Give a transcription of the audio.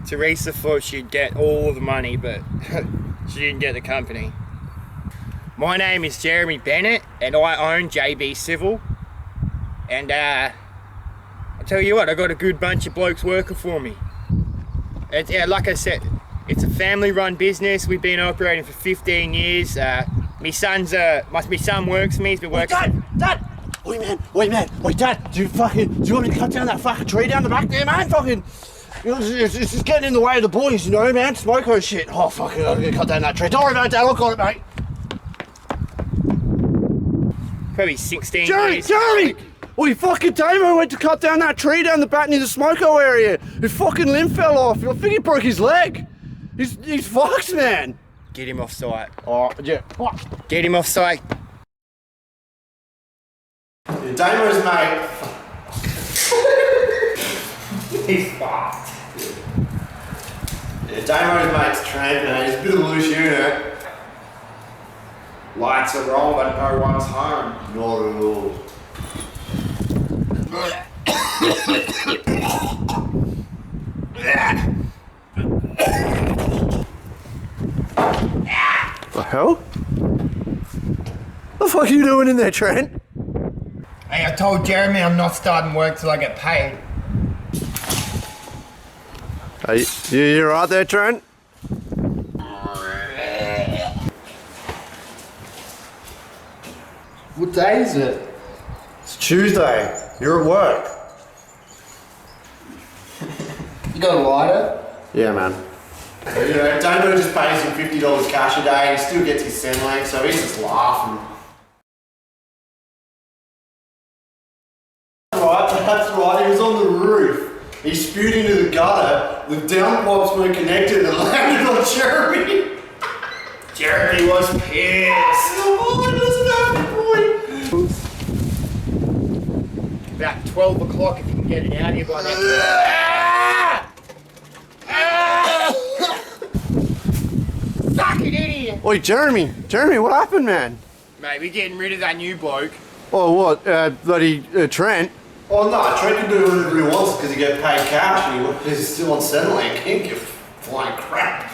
Teresa thought she'd get all the money, but she didn't get the company. My name is Jeremy Bennett, and I own JB Civil. And I tell you what, I got a good bunch of blokes working for me. Like I said, it's a family-run business. We've been operating for 15 years. My son works for me. He's been working. Dad! Wait, man. Wait, Dad. Do you want me to cut down that fucking tree down the back there, man? Fucking, it's just getting in the way of the boys, you know, man. Smoko shit. Oh, fucking, I'm gonna cut down that tree. Don't worry about it, Dad. I'll got it, mate. Probably 16 years. Jeremy! Well, fucking Damo went to cut down that tree down the back near the Smoko area. His fucking limb fell off. I think he broke his leg. He's fucked, man. Get him off site. Oh, yeah. Get him off site. Yeah, Damo's mate. He's fucked. Yeah, Damo's mate's Trent, man. He's a bit of a loose unit. Lights are on, but no one's home. Not at all. The hell? What the fuck are you doing in there, Trent? Hey, I told Jeremy I'm not starting work till I get paid. Hey, you right there, Trent? What day is it? It's Tuesday. You're at work. You got a lighter? Yeah, man. You know, Damo just pays him $50 cash a day and he still gets his Centrelink, so he's just laughing. That's right, he was on the roof. He spewed into the gutter, the downpipes weren't connected and landed on Jeremy. Jeremy was pissed. About 12 o'clock if you can get it out of here by now. Fucking idiot! Oi, Jeremy, what happened, man? Mate, we're getting rid of that new bloke. Oh, what, bloody Trent? Oh no, Trent can do whatever he wants because he gets paid cash and he's still on Centrelink. He can give flying crap.